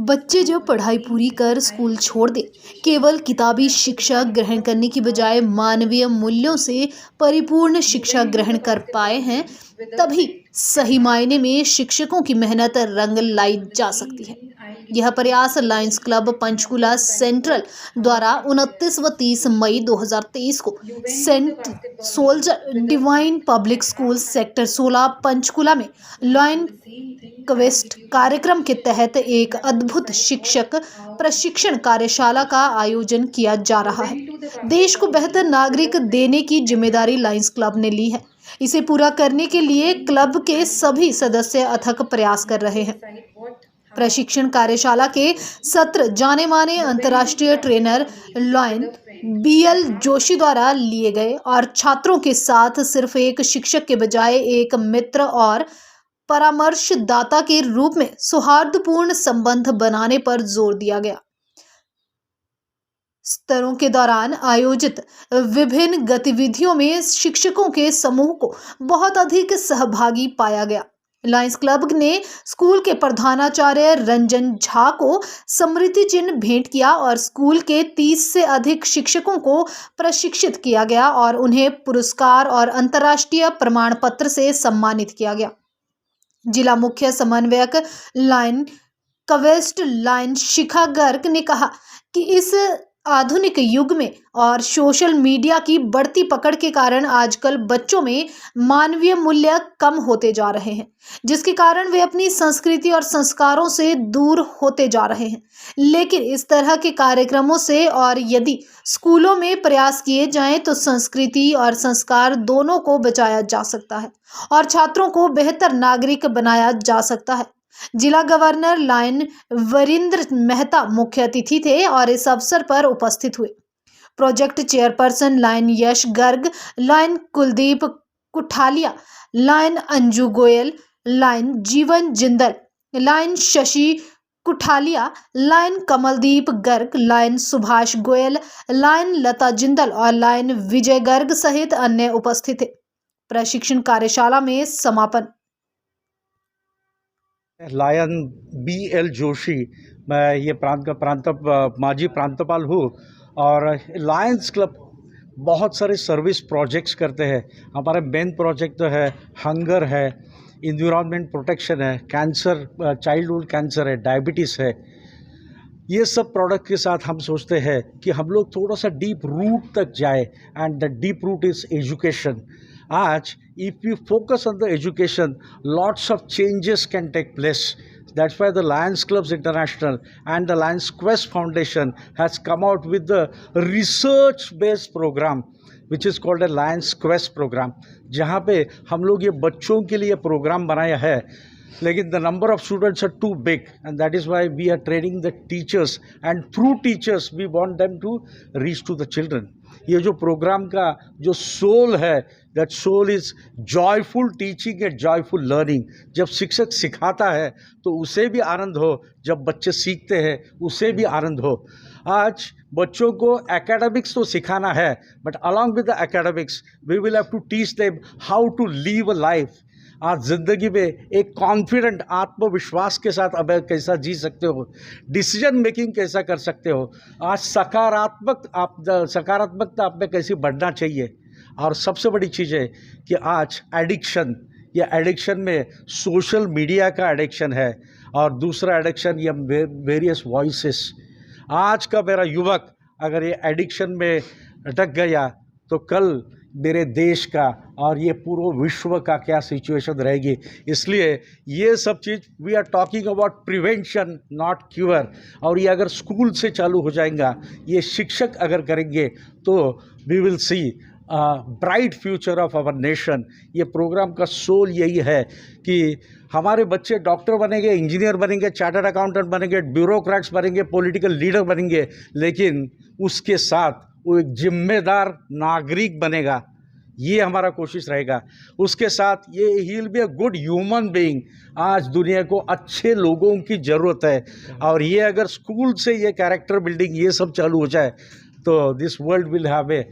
बच्चे जब पढ़ाई पूरी कर स्कूल छोड़ दें, केवल किताबी शिक्षा ग्रहण करने की बजाय मानवीय मूल्यों से परिपूर्ण शिक्षा ग्रहण कर पाए हैं, तभी सही मायने में शिक्षकों की मेहनत रंग लाई जा सकती है। यह प्रयास लायंस क्लब पंचकुला सेंट्रल द्वारा 29 व 30 मई 2023 को saint soldier divine public school sector 16 Panchkula में लायन क्वेस्ट कार्यक्रम के तहत एक अद्भुत शिक्षक प्रशिक्षण कार्यशाला का आयोजन किया जा रहा है। देश को बेहतर नागरिक देने की जिम्मेदारी लायंस क्लब ने ली है। इसे पूरा करने के लिए क्लब के सभी सदस्य अथक प्रयास कर रहे हैं। प्रशिक्षण कार्यशाला के सत्र जाने माने अंतर्राष्ट्रीय ट्रेनर लायन BL जोशी द्वारा लिए गए और छात्रों के साथ सिर्फ एक शिक्षक के बजाय एक मित्र और परामर्शदाता के रूप में सौहार्दपूर्ण संबंध बनाने पर जोर दिया गया। स्तरों के दौरान आयोजित विभिन्न गतिविधियों में शिक्षकों के समूह को बहुत अधिक सहभागी पाया गया। लायंस क्लब ने स्कूल के प्रधानाचार्य रंजन झा को स्मृति चिन्ह भेंट किया और स्कूल के 30 से अधिक शिक्षकों को प्रशिक्षित किया गया और उन्हें पुरस्कार और अंतर्राष्ट्रीय प्रमाण पत्र से सम्मानित किया गया। जिला मुख्य समन्वयक lion quest lion Shikha Garg ने कहा कि इस आधुनिक युग में और सोशल मीडिया की बढ़ती पकड़ के कारण आजकल बच्चों में मानवीय मूल्य कम होते जा रहे हैं, जिसके कारण वे अपनी संस्कृति और संस्कारों से दूर होते जा रहे हैं। लेकिन इस तरह के कार्यक्रमों से और यदि स्कूलों में प्रयास किए जाएं तो संस्कृति और संस्कार दोनों को बचाया जा सकता है और छात्रों को बेहतर नागरिक बनाया जा सकता है। जिला गवर्नर लायन वरिंद्र मेहता मुख्य अतिथि थे और इस अवसर पर उपस्थित हुए project chairperson lion Yash Garg, lion Kuldeep Kuthalia, lion Anju Goyal, lion Jeevan Jindal, lion Shashi Kuthalia, lion Kamaldeep Garg, lion Subhash Goyal, lion Lata Jindal और लायन विजय गर्ग सहित अन्य उपस्थित थे। प्रशिक्षण कार्यशाला में समापन। लायन BL जोशी, मैं ये प्रांत का माजी प्रांतपाल हूँ और लायंस क्लब बहुत सारे सर्विस प्रोजेक्ट्स करते हैं। हमारा मेन प्रोजेक्ट तो है हंगर है, इन्वायरमेंट प्रोटेक्शन है, कैंसर, चाइल्डहुड कैंसर है, डायबिटीज़ है। ये सब प्रोडक्ट के साथ हम सोचते हैं कि हम लोग थोड़ा सा डीप रूट तक जाए and the deep root is education. आज if we focus on the education, lots of changes can take place. That's why the Lions Clubs International and the Lions Quest Foundation has come out with the research-based program, which is called a Lions Quest program, जहाँ पे हम लोग ये बच्चों के लिए programme बनाया है, लेकिन the number of students are too big and that is why we are training the teachers and through teachers we want them to reach to the children. ये जो प्रोग्राम का जो सोल है, that soul is joyful teaching and joyful learning. जब शिक्षक सिखाता है तो उसे भी आनंद हो, जब बच्चे सीखते हैं उसे भी आनंद हो। आज बच्चों को एकेडमिक्स तो सिखाना है, but along with the academics we will have to teach them how to live a life. आज ज़िंदगी में एक कॉन्फिडेंट आत्मविश्वास के साथ अब कैसा जी सकते हो, डिसीजन मेकिंग कैसा कर सकते हो, आज सकारात्मकता आप में कैसी बढ़ना चाहिए। और सबसे बड़ी चीज़ है कि आज एडिक्शन, ये एडिक्शन में सोशल मीडिया का एडिक्शन है और दूसरा एडिक्शन ये वेरियस वॉइसेस। आज का मेरा युवक अगर ये एडिक्शन में अटक गया तो कल मेरे देश का और ये पूरे विश्व का क्या सिचुएशन रहेगी। इसलिए ये सब चीज़ we are talking about prevention not cure, और ये अगर स्कूल से चालू हो जाएगा, ये शिक्षक अगर करेंगे तो we will see bright future of our nation. ये प्रोग्राम का सोल यही है कि हमारे बच्चे डॉक्टर बनेंगे, इंजीनियर बनेंगे, चार्टर्ड अकाउंटेंट बनेंगे, ब्यूरोक्रेट्स बनेंगे, पॉलिटिकल लीडर बनेंगे, लेकिन उसके साथ वो एक जिम्मेदार नागरिक बनेगा। ये हमारा कोशिश रहेगा। उसके साथ ये he will be a good human being. आज दुनिया को अच्छे लोगों की ज़रूरत है और ये अगर स्कूल से ये कैरेक्टर बिल्डिंग ये सब चालू हो जाए तो this world will have a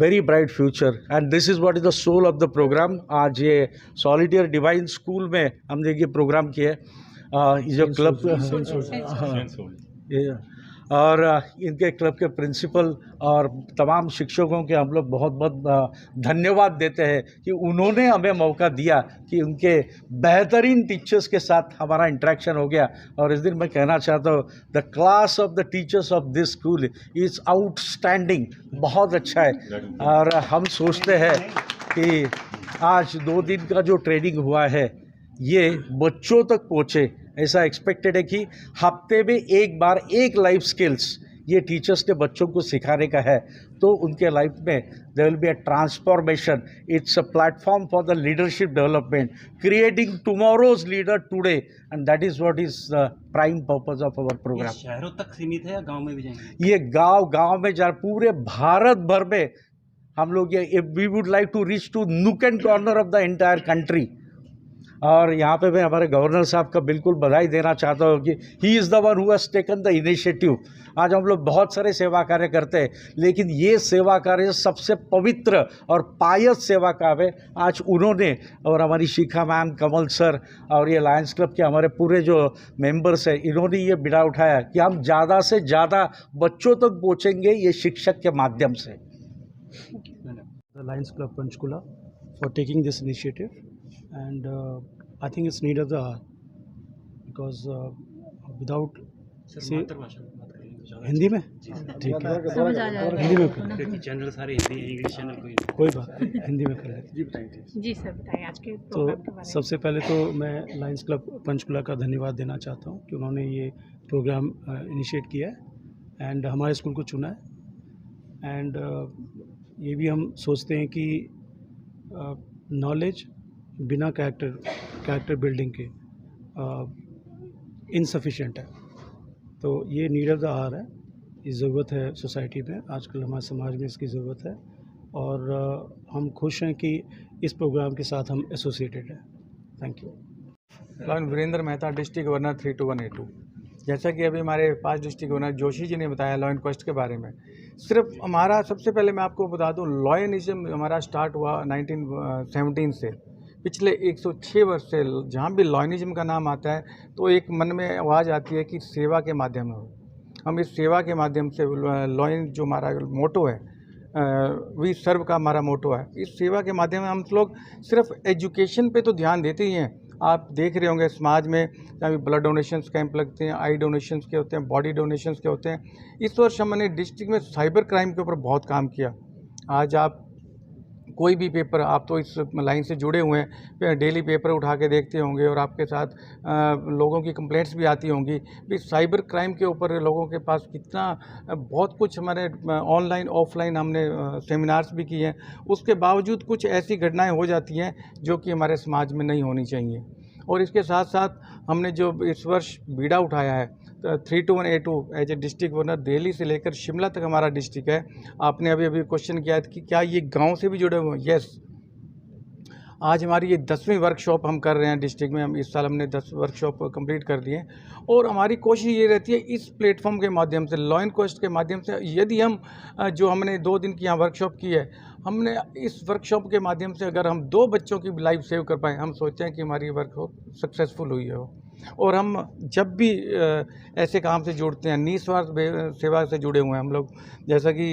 very bright future and this is what is the soul of the program. आज ये सॉलिडियर डिवाइन स्कूल में हमने ये प्रोग्राम किया। ये जो क्लब हाँ, ये और इनके क्लब के प्रिंसिपल और तमाम शिक्षकों के हम लोग बहुत बहुत धन्यवाद देते हैं कि उन्होंने हमें मौका दिया कि उनके बेहतरीन टीचर्स के साथ हमारा इंटरेक्शन हो गया। और इस दिन मैं कहना चाहता हूँ the class of the teachers of this school is outstanding, बहुत अच्छा है। और हम सोचते हैं कि आज 2 दिन का जो ट्रेनिंग हुआ है ये बच्चों तक पहुँचे, ऐसा एक्सपेक्टेड है कि हफ्ते में एक बार एक लाइफ स्किल्स ये टीचर्स ने बच्चों को सिखाने का है, तो उनके लाइफ में there will be a transformation. It's a platform for the leadership development, creating tomorrow's leader today, and that is what is the prime purpose of our program. शहरों तक सीमित है या गांव में भी जाएंगे? ये गांव में जा पूरे भारत भर में हम लोग ये we would like to reach to nook and corner of the entire country. और यहाँ पे मैं हमारे गवर्नर साहब का बिल्कुल बधाई देना चाहता हूँ कि he is the one who has taken the initiative. आज हम लोग बहुत सारे सेवा कार्य करते हैं, लेकिन ये सेवा कार्य सबसे पवित्र और पायस सेवा कार्य आज उन्होंने और हमारी शिखा मैम, कमल सर और ये लायंस क्लब के हमारे पूरे जो मेंबर्स हैं, इन्होंने ये बिड़ा उठाया कि हम ज़्यादा से ज़्यादा बच्चों तक पहुँचेंगे ये शिक्षक के माध्यम से। The Lions Club Panchkula for taking this initiative, and I think it's need of the hour because without Hindi में ठीक है, हिंदी में कर चैनल सारे हिंदी, इंग्लिश चैनल कोई बात नहीं, हिंदी में कर लेते। जी सर, बताइए आज के तो प्रोग्राम के बारे में। सबसे पहले तो मैं लायंस क्लब पंचकुला का धन्यवाद देना चाहता हूँ कि उन्होंने ये प्रोग्राम इनिशिएट किया है एंड हमारे स्कूल को चुना है। एंड ये भी हम सोचते हैं कि नॉलेज बिना कैरेक्टर बिल्डिंग के इनसफिशिएंट है, तो ये नीड ऑफ द आवर है, ये ज़रूरत है सोसाइटी में, आजकल हमारे समाज में इसकी ज़रूरत है। और हम खुश हैं कि इस प्रोग्राम के साथ हम एसोसिएटेड हैं। Thank you. Lion Virendra Mehta, district governor 32182। जैसा कि अभी हमारे 5 डिस्ट्रिक्ट गवर्नर जोशी जी ने बताया लॉयन क्वेस्ट के बारे में, सिर्फ हमारा सबसे पहले मैं आपको बता दूं, लॉयनिज्म हमारा स्टार्ट हुआ 1917 से। पिछले 106 वर्ष से जहाँ भी लॉयनिज्म का नाम आता है तो एक मन में आवाज़ आती है कि सेवा के माध्यम से, हम इस सेवा के माध्यम से लॉयन जो हमारा मोटो है, वी सर्व का हमारा मोटो है, इस सेवा के माध्यम में हम लोग सिर्फ एजुकेशन पे तो ध्यान देते ही हैं। आप देख रहे होंगे समाज में जहाँ भी ब्लड डोनेशंस कैंप लगते हैं, आई डोनेशंस के होते हैं, बॉडी डोनेशंस के होते हैं। इस वर्ष हमने डिस्ट्रिक्ट में साइबर क्राइम के ऊपर बहुत काम किया। आज आप कोई भी पेपर, आप तो इस लाइन से जुड़े हुए हैं, डेली पेपर उठा के देखते होंगे और आपके साथ लोगों की कंप्लेंट्स भी आती होंगी भी साइबर क्राइम के ऊपर लोगों के पास कितना बहुत कुछ हमारे ऑनलाइन ऑफलाइन हमने सेमिनार्स भी किए हैं। उसके बावजूद कुछ ऐसी घटनाएं हो जाती हैं जो कि हमारे समाज में नहीं होनी चाहिए। और इसके साथ साथ हमने जो इस वर्ष बीड़ा उठाया है 32182 as a district governor, Delhi से लेकर शिमला तक हमारा डिस्ट्रिक्ट है। आपने अभी क्वेश्चन किया है कि क्या ये गांव से भी जुड़े हुए हैं? यस, आज हमारी ये 10वीं वर्कशॉप हम कर रहे हैं डिस्ट्रिक्ट में। हम इस साल हमने 10 वर्कशॉप कंप्लीट कर दिए और हमारी कोशिश ये रहती है इस प्लेटफॉर्म के माध्यम से, लॉयन क्वेस्ट के माध्यम से, यदि हम जो हमने 2 दिन की यहाँ वर्कशॉप की है, हमने इस वर्कशॉप के माध्यम से अगर हम 2 बच्चों की लाइफ सेव कर पाएँ, हम सोचते हैं कि हमारी वर्कशॉप सक्सेसफुल हुई है। और हम जब भी ऐसे काम से जुड़ते हैं, निस्वार्थ सेवा से जुड़े हुए हैं हम लोग, जैसा कि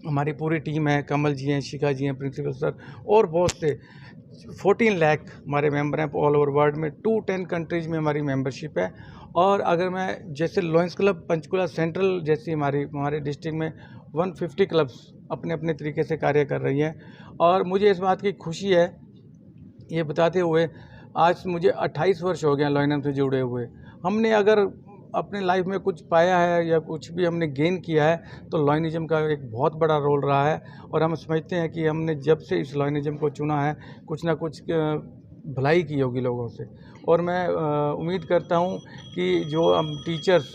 हमारी पूरी टीम है, कमल जी हैं, शिखा जी हैं, प्रिंसिपल सर और बहुत से 14 लाख हमारे मेंबर हैं ऑल ओवर वर्ल्ड में, 210 कंट्रीज़ में हमारी मेंबरशिप है। और अगर मैं जैसे लॉयंस क्लब पंचकुला सेंट्रल जैसी हमारे डिस्ट्रिक्ट में 150 क्लब्स अपने अपने तरीके से कार्य कर रही हैं। और मुझे इस बात की खुशी है ये बताते हुए, आज मुझे 28 वर्ष हो गए लॉयनिज्म से जुड़े हुए। हमने अगर अपने लाइफ में कुछ पाया है या कुछ भी हमने गेन किया है तो लॉयनिज्म का एक बहुत बड़ा रोल रहा है। और हम समझते हैं कि हमने जब से इस लॉयनिज्म को चुना है कुछ ना कुछ भलाई की होगी लोगों से। और मैं उम्मीद करता हूं कि जो हम टीचर्स